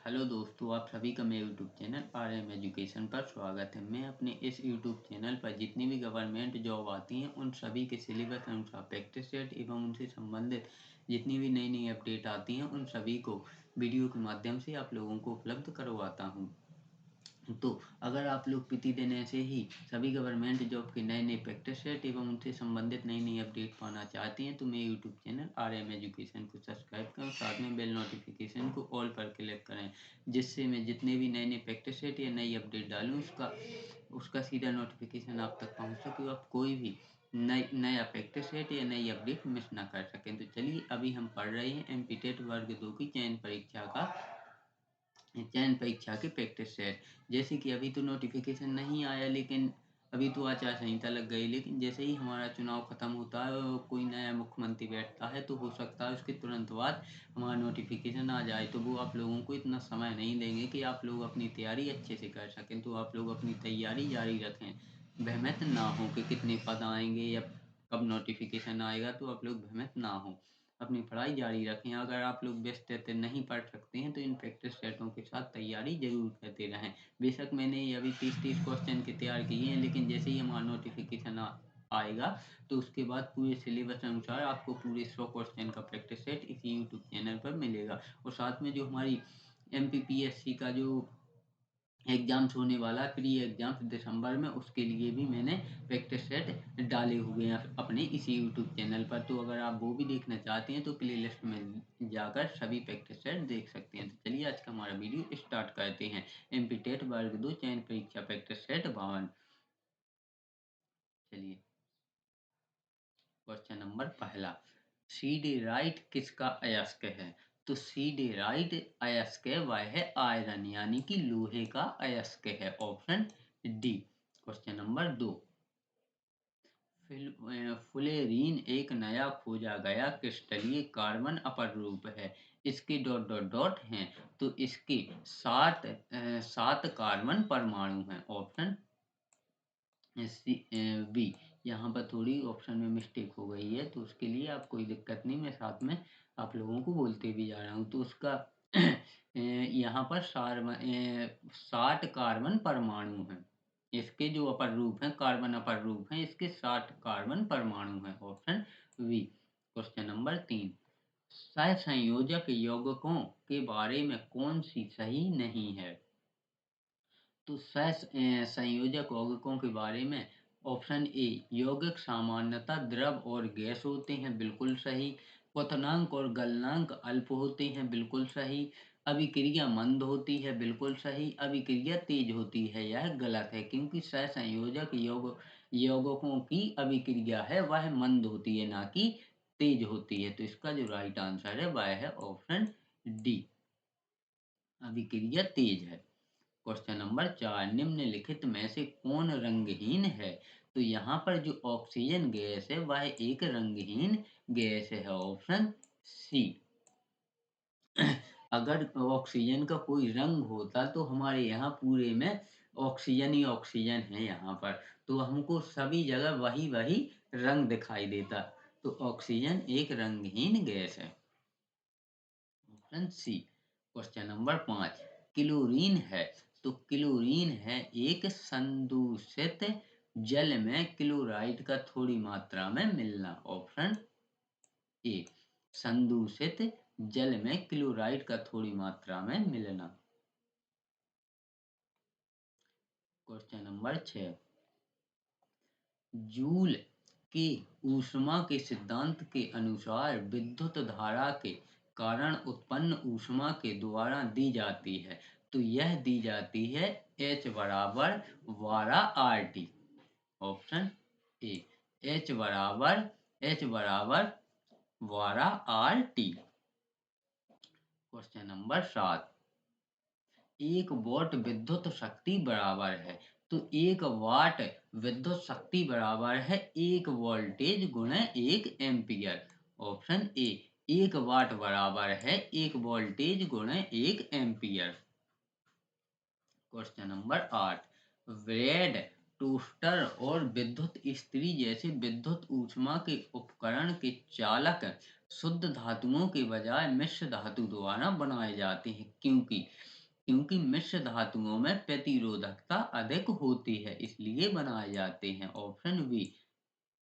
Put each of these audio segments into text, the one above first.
Hello दोस्तों, आप सभी का मेरे यूट्यूब चैनल RM एजुकेशन पर स्वागत है। मैं अपने इस यूट्यूब चैनल पर जितनी भी गवर्नमेंट जॉब आती हैं उन सभी के सिलेबस अनुसार प्रैक्टिस सेट एवं उनसे संबंधित जितनी भी नई नई अपडेट आती हैं उन सभी को वीडियो के माध्यम से आप लोगों को उपलब्ध करवाता हूँ। तो अगर आप लोग प्रतिदिन ऐसे ही सभी गवर्नमेंट जॉब के नए नए प्रैक्टिस सेट एवं उनसे संबंधित नई नई अपडेट पाना चाहते हैं तो मेरे यूट्यूब चैनल RM एजुकेशन को सब्सक्राइब करें, साथ में बेल नोटिफिकेशन को ऑल पर क्लिक करें, जिससे मैं जितने भी नए नए प्रैक्टिस सेट या नई अपडेट डालूँ उसका सीधा नोटिफिकेशन आप तक पहुँच सके, आप कोई भी नया प्रैक्टिस सेट या नई अपडेट मिस ना कर सकें। तो चलिए अभी हम पढ़ रहे हैं MP टेट वर्ग 2 की चयन परीक्षा की प्रैक्टिस सेट। जैसे कि अभी तो नोटिफिकेशन नहीं आया, लेकिन अभी तो आचार संहिता लग गई, लेकिन जैसे ही हमारा चुनाव खत्म होता है और कोई नया मुख्यमंत्री बैठता है तो हो सकता है उसके तुरंत बाद हमारा नोटिफिकेशन आ जाए। तो वो आप लोगों को इतना समय नहीं देंगे कि आप लोग अपनी तैयारी अच्छे से कर सकें। तो आप लोग अपनी तैयारी जारी रखें, भ्रमित ना हो कि कितने पद आएंगे या कब नोटिफिकेशन आएगा। तो आप लोग भ्रमित ना हो, अपनी पढ़ाई जारी रखें। अगर आप लोग व्यस्त रहते नहीं पढ़ सकते हैं तो इन प्रैक्टिस सेटों के साथ तैयारी जरूर करते रहें। बेशक मैंने ये अभी 30 क्वेश्चन के तैयार किए हैं, लेकिन जैसे ही हमारा नोटिफिकेशन आएगा तो उसके बाद पूरे सिलेबस अनुसार आपको पूरे 100 क्वेश्चन का प्रैक्टिस सेट इसी यूट्यूब चैनल पर मिलेगा। और साथ में जो हमारी MPPSC का जो एग्जाम्स होने वाला प्री एग्जाम्स दिसंबर में, उसके लिए भी मैंने प्रैक्टिस सेट डाले हुए हैं अपने इसी यूट्यूब चैनल पर। तो अगर आप वो भी देखना चाहते हैं तो प्लेलिस्ट में जाकर सभी प्रैक्टिस सेट देख सकते हैं। तो चलिए आज का हमारा वीडियो स्टार्ट करते हैं। MP टेट वर्ग 2 चयन परीक्षा प्रैक्टिस सेट 52। चलिए क्वेश्चन नंबर पहला, CD राइट किसका अयस्क है? तो CD राइट अयस्क है वह है आयरन यानी कि लोहे का अयस्क है, ऑप्शन डी। क्वेश्चन नंबर 2, फुलेरीन एक नया खोजा गया क्रिस्टलीय कार्बन अपरूप है। इसके डॉट डॉट डॉट हैं तो इसके 7 कार्बन परमाणु हैं, ऑप्शन बी। यहाँ पर थोड़ी ऑप्शन में मिस्टेक हो गई है तो उसके लिए आप कोई दिक्कत नहीं, मैं साथ में आप लोगों को बोलते भी जा रहा हूँ। तो उसका यहाँ पर 60 कार्बन परमाणु हैं। इसके जो अपर रूप हैं, कार्बन अपर रूप हैं, इसके 60 कार्बन परमाणु हैं, ऑप्शन बी। क्वेश्चन नंबर 3, सहसंयोजक यौगिकों के बारे में कौन सी सही नहीं है? तो संयोजक यौगिकों के बारे में ऑप्शन ए, यौगिक सामान्यतः द्रव और गैस होते हैं, बिल्कुल सही। क्वथनांक और गलनांक अल्प होते हैं, बिल्कुल सही। अभिक्रिया मंद होती है, बिल्कुल सही। अभिक्रिया तेज होती है, यह गलत है, क्योंकि सहसंयोजक यौगिकों की अभिक्रिया है वह मंद होती है, ना कि तेज होती है। तो इसका जो राइट आंसर है वह है ऑप्शन डी, अभिक्रिया तेज है। क्वेश्चन नंबर 4, निम्नलिखित में से कौन रंगहीन है? तो यहाँ पर जो ऑक्सीजन गैस है वह एक रंगहीन गैस है, ऑप्शन सी। अगर ऑक्सीजन का कोई रंग होता तो हमारे यहाँ पूरे में ऑक्सीजन ही ऑक्सीजन है यहाँ पर, तो हमको सभी जगह वही वही रंग दिखाई देता। तो ऑक्सीजन एक रंगहीन गैस है, option C. Question number 5, chlorine है। तो क्लोरीन है एक संदूषित जल में क्लोराइड का थोड़ी मात्रा में मिलना, ऑप्शन ए, संदूषित जल में क्लोराइड का थोड़ी मात्रा में मिलना। क्वेश्चन नंबर 6, जूल के ऊष्मा के सिद्धांत के अनुसार विद्युत धारा के कारण उत्पन्न ऊष्मा के द्वारा दी जाती है। तो यह दी जाती है H बराबर वारा RT, ऑप्शन ए, H बराबर वारा RT। क्वेश्चन नंबर 7, 1 वाट विद्युत शक्ति बराबर है। तो 1 वाट विद्युत शक्ति बराबर है 1 वोल्टेज गुणे 1 एम्पियर, ऑप्शन ए, 1 वाट बराबर है 1 वोल्टेज गुणे 1 ampere. Question number 8, bread, toaster और विद्युत इस्त्री जैसे विद्युत ऊष्मा के उपकरण के चालक शुद्ध धातुओं के बजाय मिश्र धातु द्वारा बनाए जाते हैं, क्योंकि क्योंकि मिश्र धातुओं में प्रतिरोधकता अधिक होती है इसलिए बनाए जाते हैं।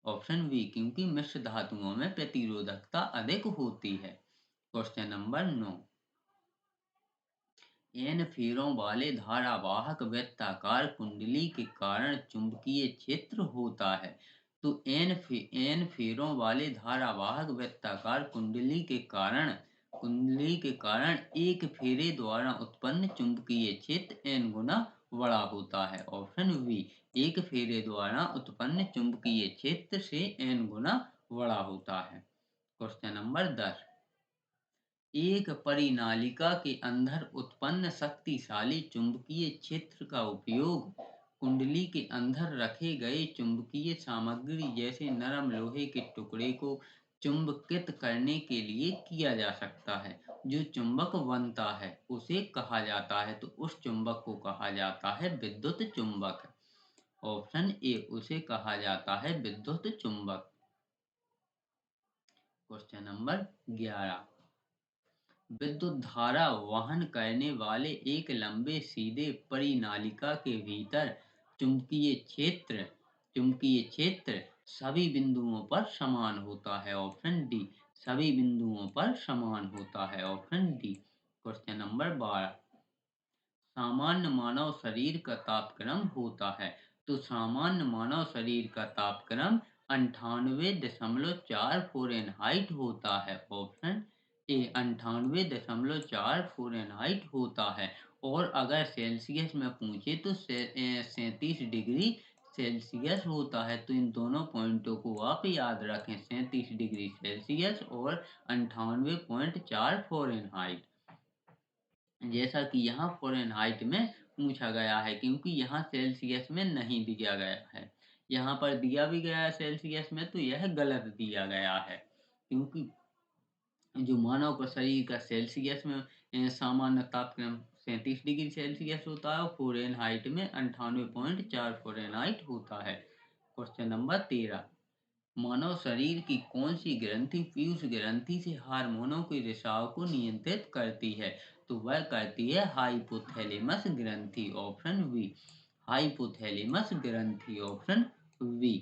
ऑप्शन बी क्योंकि मिश्र धातुओं में प्रतिरोधकता अधिक होती है। क्वेश्चन नंबर 9, एन फेरों वाले धारावाहक वृत्ताकार कुंडली के कारण चुंबकीय क्षेत्र होता है। तो एन फेरों वाले धारावाहक वृत्ताकार कुंडली के कारण एक फेरे द्वारा उत्पन्न चुंबकीय क्षेत्र n गुना बड़ा होता है। ऑप्शन बी, एक फेरे द्वारा उत्पन्न चुंबकीय क्षेत्र से n गुना बड़ा होता है। क्वेश्चन नंबर 10, एक परिनालिका के अंदर उत्पन्न शक्तिशाली चुंबकीय क्षेत्र का उपयोग कुंडली के अंदर रखे गए चुंबकीय सामग्री जैसे नरम लोहे के टुकड़े को चुंबकित करने के लिए किया जा सकता है। जो चुंबक बनता है उसे कहा जाता है, तो उस चुंबक को कहा जाता है विद्युत चुंबक। ऑप्शन ए, उसे कहा जाता है विद्युत चुंबक। क्वेश्चन नंबर 11, विद्युत धारा वहन करने वाले एक लंबे सीधे परिनालिका के भीतर चुंबकीय क्षेत्र सभी बिंदुओं पर समान होता है। ऑप्शन डी, सभी बिंदुओं पर समान होता है। Option D. क्वेश्चन नंबर 12, सामान्य मानव शरीर का तापक्रम होता है। तो सामान्य मानव शरीर का तापक्रम 98.4 फ़ारेनहाइट होता है। ऑप्शन ए, 98.4 फ़ारेनहाइट होता है। और अगर सेल्सियस में पूछे तो 37 डिग्री सेल्सियस होता है। तो इन दोनों पॉइंटों को आप याद रखें, 37 डिग्री सेल्सियस और 98.4 फ़ारेनहाइट। जैसा कि यहाँ फ़ारेनहाइट में पूछा गया है, क्योंकि यहाँ सेल्सियस में नहीं दिया गया है। यहाँ पर दिया भी गया है सेल्सियस में, तो यह गलत दिया गया है, क्योंकि जो मानव का शरीर का सेल्सियस में सामान्य तापक्रम 37 डिग्री सेल्सियस होता है और फ़ारेनहाइट में 98.4 फ़ारेनहाइट होता है। क्वेश्चन नंबर 13, मानव शरीर की कौन सी ग्रंथि पीयूष ग्रंथि से हार्मोनों के रिसाव को नियंत्रित करती है? तो वह करती है हाइपोथैलेमस ग्रंथि। ऑप्शन बी, हाइपोथैलेमस ग्रंथि। Option B.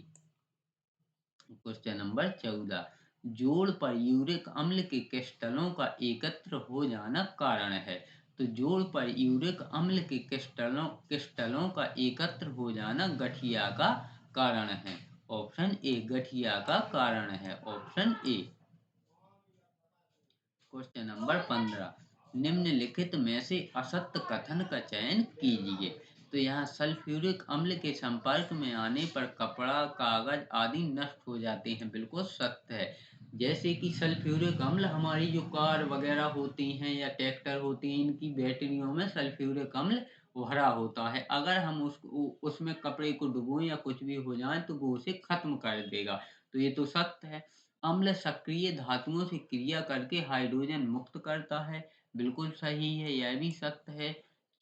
क्वेश्चन नंबर 14, जोड़ पर यूरिक अम्ल के क्रिस्टलों का एकत्र हो जाना कारण है। तो जोड़ पर यूरिक अम्ल के क्रिस्टलों का एकत्र हो जाना गठिया का कारण है। ऑप्शन ए, गठिया का कारण है। Option A. क्वेश्चन नंबर 15, निम्नलिखित में से असत्य कथन का चयन कीजिए। तो यहाँ सल्फ्यूरिक अम्ल के संपर्क में आने पर कपड़ा, कागज आदि नष्ट हो जाते हैं, बिल्कुल सत्य है। जैसे कि सल्फ्यूरिक अम्ल हमारी जो कार वगैरह होती हैं या ट्रैक्टर होती हैं, इनकी बैटरियों में सल्फ्यूरिक अम्ल भरा होता है। अगर हम उसमें कपड़े को डुबोएं या कुछ भी हो जाए तो वो उसे खत्म कर देगा। तो ये तो सत्य है। अम्ल सक्रिय धातुओं से क्रिया करके हाइड्रोजन मुक्त करता है, बिल्कुल सही है, यह भी सत्य है।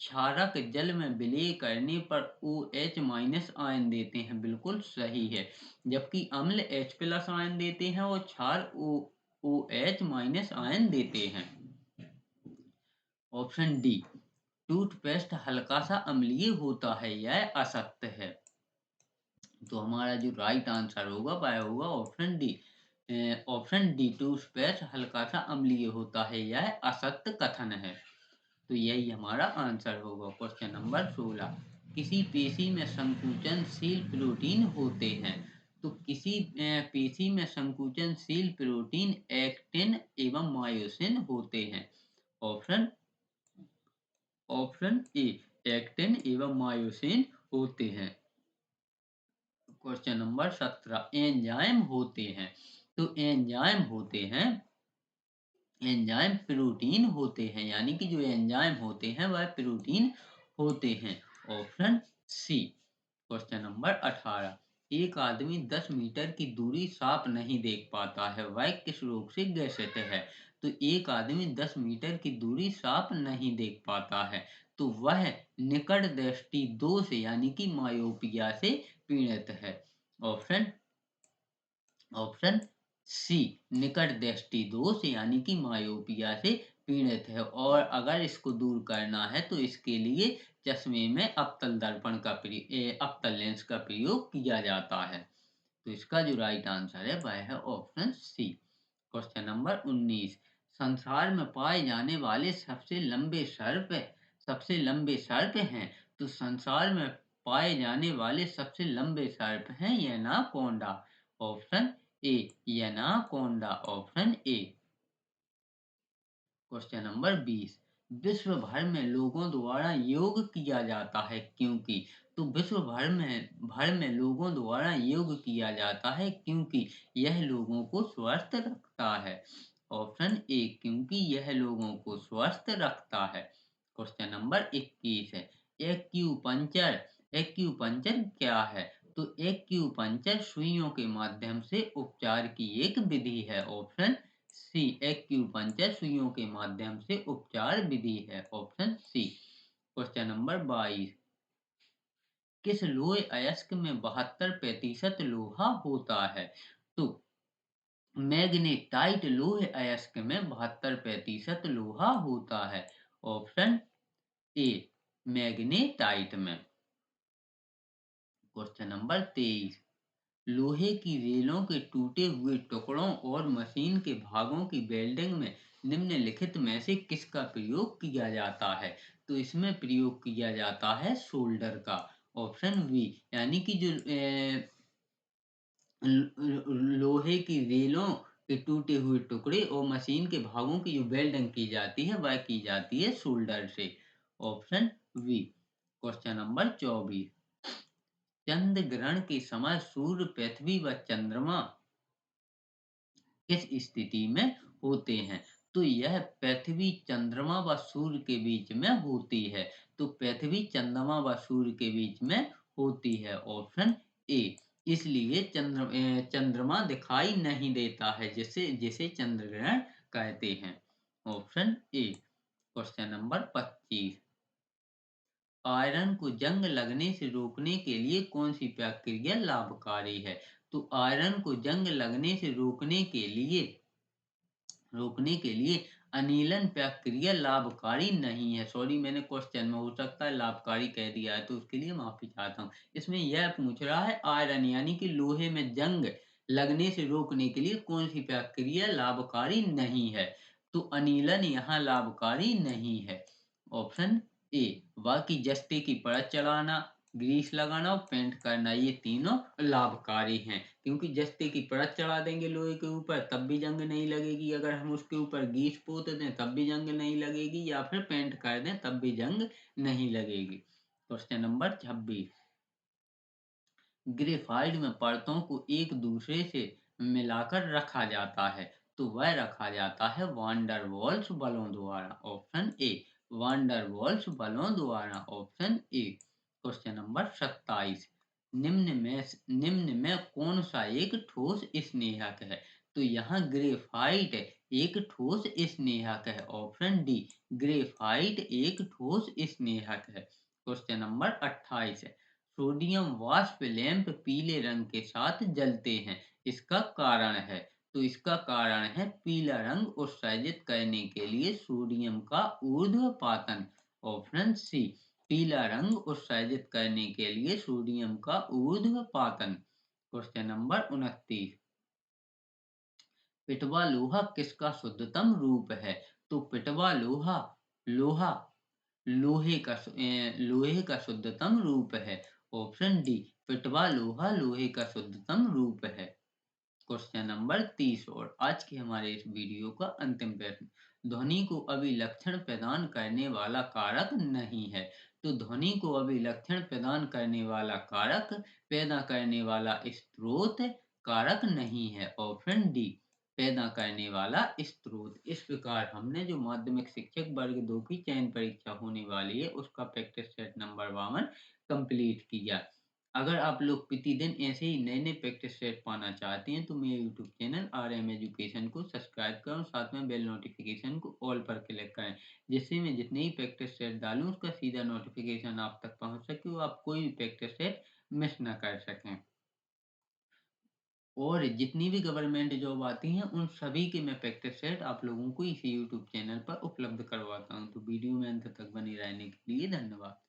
क्षारक जल में विलय करने पर OH माइनस आयन देते हैं, बिल्कुल सही है। जबकि अम्ल H प्लस आयन देते हैं और क्षार OH माइनस आयन देते हैं। ऑप्शन डी, टूथपेस्ट हल्का सा अम्लीय होता है, यह असत्य है। तो हमारा जो राइट आंसर होगा वह होगा option D. Option D, toothpaste हल्का सा अम्लीय होता है, यह असत्य कथन है। तो यही हमारा आंसर होगा। क्वेश्चन नंबर 16, किसी पेशी में संकुचनशील प्रोटीन होते हैं। तो किसी पेशी में संकुचनशील प्रोटीन एक्टिन एवं मायोसिन होते हैं। ऑप्शन ए, एक्टिन एवं मायोसिन होते हैं। क्वेश्चन नंबर 17, एंजाइम होते हैं। तो एंजाइम प्रोटीन होते हैं, यानी कि जो एंजाइम होते हैं वह प्रोटीन होते हैं। Option C. क्वेश्चन नंबर 18, एक आदमी 10 मीटर की दूरी साफ नहीं देख पाता है, वह किस रोग से ग्रसित है? तो एक आदमी 10 मीटर की दूरी साफ नहीं देख पाता है, तो वह निकट दृष्टि दोष यानी कि मायोपिया से पीड़ित है। ऑप्शन सी, निकट दृष्टि दोष यानी कि मायोपिया से पीड़ित है और अगर इसको दूर करना है तो इसके लिए चश्मे में अप्तल लेंस का प्रयोग किया जाता है। तो इसका जो राइट आंसर है वह है ऑप्शन सी। क्वेश्चन नंबर 19, संसार में पाए जाने वाले सबसे लंबे सर्प हैं। तो संसार में पाए जाने वाले सबसे लंबे सर्प हैं anaconda. Option A, anaconda, option A. Question number 20, विश्व भर में लोगों द्वारा योग किया जाता है क्योंकि। तो विश्व भर में लोगों द्वारा योग किया जाता है क्योंकि यह लोगों को स्वस्थ रखता है। ऑप्शन ए, क्योंकि यह लोगों को स्वस्थ रखता है। क्वेश्चन नंबर 21 है, एक्यूपंक्चर एक्यूपंक्चर क्या है। तो एक्यूपंक्चर सुइयों के माध्यम से उपचार की एक विधि है। ऑप्शन सी, एक्यूपंक्चर सुइयों के माध्यम से उपचार विधि है। Option C. क्वेश्चन नंबर 22, किस लोहे अयस्क में 72% लोहा होता है। तो मैग्नेटाइट लोहे अयस्क में 72% लोहा होता है। ऑप्शन ए, मैग्नेटाइट में। क्वेश्चन नंबर 23, लोहे की रेलों के टूटे हुए टुकड़ों और मशीन के भागों की वेल्डिंग में निम्नलिखित में से किसका प्रयोग किया जाता है। तो इसमें प्रयोग किया जाता है सोल्डर का। ऑप्शन बी, यानी कि जो लोहे की रेलों के टूटे हुए टुकड़े और मशीन के भागों की जो वेल्डिंग की जाती है वह की जाती है सोल्डर से। Option B. क्वेश्चन नंबर 24, चंद्र ग्रहण के समय सूर्य, पृथ्वी व चंद्रमा किस स्थिति में होते हैं। तो यह पृथ्वी, चंद्रमा व सूर्य के बीच में होती है। तो पृथ्वी, चंद्रमा व सूर्य के बीच में होती है। ऑप्शन ए, इसलिए चंद्रमा दिखाई नहीं देता है, जिसे जिसे चंद्र ग्रहण कहते हैं। Option A. Question number 25, iron को जंग लगने से रोकने के लिए कौन सी प्रक्रिया लाभकारी है। तो आयरन को जंग लगने से रोकने के लिए अनिलन प्रक्रिया लाभकारी नहीं है। सॉरी, मैंने क्वेश्चन में हो सकता है लाभकारी कह दिया है तो उसके लिए माफी चाहता हूँ। इसमें यह पूछ रहा है आयरन यानी कि लोहे में जंग लगने से रोकने के लिए कौन सी प्रक्रिया लाभकारी नहीं है। तो अनिलन यहाँ लाभकारी नहीं है। Option A. बाकी जस्ते की परत चढ़ाना, ग्रीस लगाना और पेंट करना ये तीनों लाभकारी हैं, क्योंकि जस्ते की परत चढ़ा देंगे लोहे के ऊपर तब भी जंग नहीं लगेगी, अगर हम उसके ऊपर ग्रीस पोत दें तब भी जंग नहीं लगेगी, या फिर पेंट कर दें तब भी जंग नहीं लगेगी। क्वेश्चन नंबर 26, ग्रेफाइट में परतों को एक दूसरे से मिलाकर रखा जाता है। तो वह रखा जाता है वांडर वॉल्स बलों द्वारा। ऑप्शन ए, वांडर वॉल्स बलों द्वारा। Option A. क्वेश्चन नंबर 27, निम्न में कौन सा एक ठोस स्नेहक है। तो यहाँ ग्रेफाइट एक ठोस स्नेहक है। ऑप्शन डी, ग्रेफाइट एक ठोस स्नेहक है। क्वेश्चन नंबर 28 है, सोडियम वाष्प लैंप पीले रंग के साथ जलते हैं, इसका कारण है। तो इसका कारण है पीला रंग उत्सर्जित करने के लिए सोडियम का ऊर्ध्वपातन। ऑप्शन सी, पीला रंग उत्सर्जित करने के लिए सोडियम का ऊर्ध्वपातन। क्वेश्चन नंबर 29, पिटवा लोहा किसका शुद्धतम रूप है। तो पिटवा लोहा लोहा लोहे का शुद्धतम रूप है। ऑप्शन डी, पिटवा लोहा लोहे का शुद्धतम रूप है। क्वेश्चन नंबर 30 और आज के हमारे इस वीडियो का अंतिम प्रश्न, ध्वनि को अभिलक्षण प्रदान करने वाला कारक नहीं है। तो ध्वनि को अभिलक्षण प्रदान करने वाला कारक, पैदा करने वाला स्रोत कारक नहीं है। ऑप्शन डी, पैदा करने वाला स्रोत। इस प्रकार हमने जो माध्यमिक शिक्षक वर्ग 2 की चयन परीक्षा होने वाली है उसका प्रैक्टिस सेट नंबर 52 कंप्लीट किया। अगर आप लोग प्रतिदिन ऐसे ही नए नए प्रैक्टिस सेट पाना चाहते हैं तो मेरे यूट्यूब चैनल RM एजुकेशन को सब्सक्राइब करें और साथ में बेल नोटिफिकेशन को ऑल पर क्लिक करें, जिससे मैं जितने ही प्रैक्टिस सेट डालूं उसका सीधा नोटिफिकेशन आप तक पहुंच सके और आप कोई भी प्रैक्टिस सेट मिस ना कर सकें। और जितनी भी गवर्नमेंट जॉब आती हैं, उन सभी के मैं प्रैक्टिस सेट आप लोगों को इसी यूट्यूब चैनल पर उपलब्ध करवाता हूँ। तो वीडियो में अंत तक बने रहने के लिए धन्यवाद।